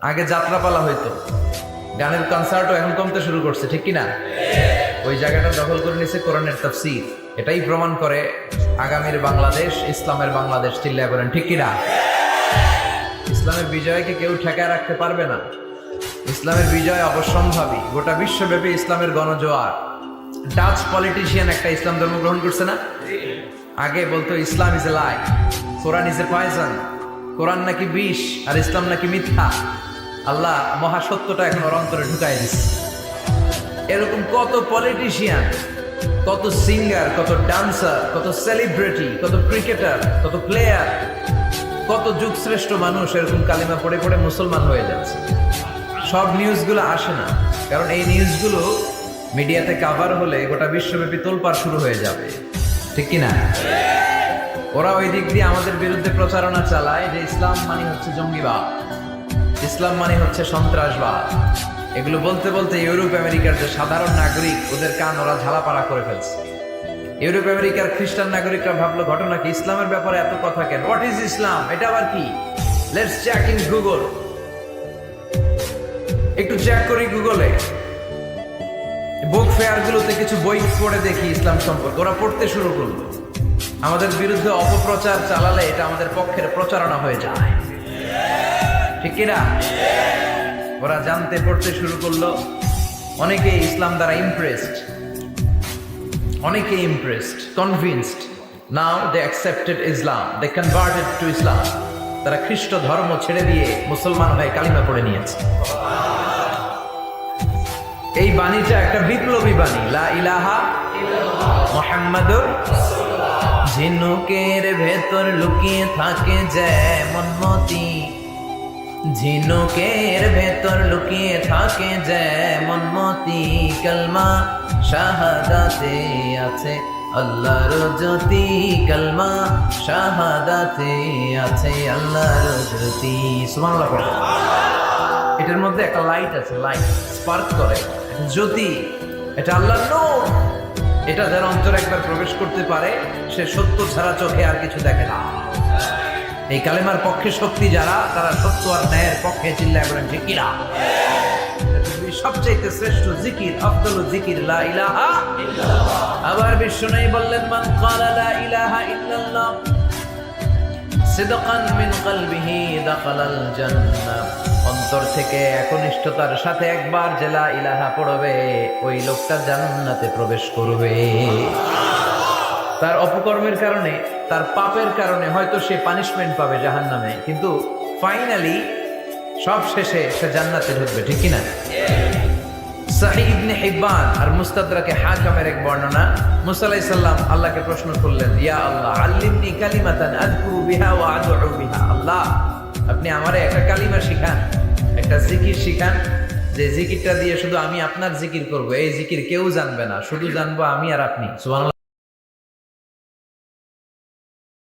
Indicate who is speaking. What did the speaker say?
Speaker 1: আগে যাত্রাপালা হইতো, গানের কনসার্টও এখন কমতে শুরু করছে, ঠিক কিনা? ওই জায়গাটা দখল করে নিছে কোরআনের তাফসীর। এটাই প্রমাণ করে আগামীর বাংলাদেশ ইসলামের বাংলাদেশ। চিল্লায়া বলেন ঠিক কিনা? ইসলামের বিজয়কে কেউ ঠেকায় রাখতে পারবে না। ইসলামের বিজয় অবশ্যম্ভাবী। গোটা বিশ্বব্যাপী ইসলামের গণজোয়ার। ডাচ পলিটিশিয়ান একটা ইসলাম ধর্ম গ্রহণ করছে না? আগে বলতো Islam is a lie, Quran is a poison. কোরআন নাকি বিষ আর ইসলাম নাকি মিথ্যা। আল্লাহ মহাসত্যটা এখন ওর অন্তরে ঢুকাই দিচ্ছে। এরকম কত পলিটিশিয়ান, কত সিঙ্গার, কত ডান্সার, কত সেলিব্রিটি, কত ক্রিকেটার, কত প্লেয়ার, কত যুগশ্রেষ্ঠ মানুষ এরকম কালিমা পড়ে পড়ে মুসলমান হয়ে যাচ্ছে। সব নিউজগুলো আসে না, কারণ এই নিউজগুলো মিডিয়াতে কাভার হলে গোটা বিশ্বব্যাপী তোলপাড় শুরু হয়ে যাবে, ঠিক কিনা? ওরা ওই দিক দিয়ে আমাদের বিরুদ্ধে প্রচারণা চালায় যে ইসলাম মানে হচ্ছে জঙ্গিবাদ, ইসলাম মানে হচ্ছে সন্ত্রাসবাদ। এগুলো বলতে বলতে ইউরোপ আমেরিকার যে সাধারণ নাগরিক, ওদের কান ওরা ঝালাপাড়া করে ফেলছে। ইউরোপ আমেরিকার খ্রিস্টান নাগরিকরা ভাবলো ঘটনা কি, ইসলামের ব্যাপারে এত কথা কেন? What is Islam? এটা আবার কি? Let's check in Google. একটু চেক করি গুগলে, বুক ফেয়ার গুলোতে কিছু বই পড়ে দেখি ইসলাম সম্পর্কে। ওরা পড়তে শুরু করলো। আমাদের বিরুদ্ধে অপপ্রচার চালালে এটা আমাদের পক্ষের প্রচারণা হয়ে যায়, ঠিক কিনা? ওরা জানতে পড়তে শুরু করলো। অনেকে ইসলাম দ্বারা ইমপ্রেসড, অনেকে impressed, convinced. Now they accepted Islam, they converted to Islam. তারা খ্রিস্ট ধর্ম ছেড়ে দিয়ে মুসলমান হয়ে কালিমা পড়ে নিয়েছে। এই বাণীটা একটা বিপ্লবী বাণী, লা ইলাহা মুহাম্মাদুর। ঝিনুকের ভেতর লুকিয়ে থাকে যেমন মতি, ঝিনুকের ভেতর লুকিয়ে থাকে যেমন মতি, কালমা শাহাদাতে আছে আল্লাহর জ্যোতি, কালমা শাহাদাতে আছে আল্লাহর জ্যোতি। সুবহানাল্লাহ পড়ো। এটার মধ্যে একটা লাইট আছে, লাইট স্পার্ক করে, জ্যোতি। এটা আল্লাহর নূর। এটা যারা অন্তরে একবার প্রবেশ করতে পারে, সে সত্য ছাড়া চোখে আর কিছু দেখে না। এই কালেমার পক্ষে শক্তি যারা, তারা সত্য আর ন্যায়ের পক্ষে চিল্লায় বলেন ঠিক কিনা? সবচেয়ে শ্রেষ্ঠ জিকির, আফদলু জিকির লা ইলাহা ইল্লাল্লাহ। আবার বিশ্বনবী বললেন, মান ক্বালা লা ইলাহা ইল্লাল্লাহ সিদকান মিন কলবিহি দাখালাল জান্নাহ। অন্তর থেকে একনিষ্ঠতার সাথে একবার যে লা ইলাহা পড়বে, ওই লোকটা জান্নাতে প্রবেশ করবে। তার অপকর্মের কারণে, তার পাপের কারণে হয়তো সে পানিশমেন্ট পাবে জাহান্নামে, কিন্তু ফাইনালি সব শেষে সে জান্নাতে ঢুকবে, ঠিক কিনা? সাহিহ ইবনে হিব্বান আর মুস্তাদরাকে হাকিমের এক বর্ণনা, মুসা আলাইহিস সালাম আল্লাহকে প্রশ্ন করলেন, ইয়া আল্লাহ আল্লিমনি কালিমাতান আযকুরু বিহা ওয়া আদউ বিহা। আল্লাহ, আপনি আমারে একটা কালিমা শিখান, একটা জিকির শিখান, যে জিকিরটা দিয়ে শুধু আমি আপনার জিকির করব। এই জিকির কেউ জানবে না, শুধু জানবো আমি আর আপনি। সুবহানাল্লাহ।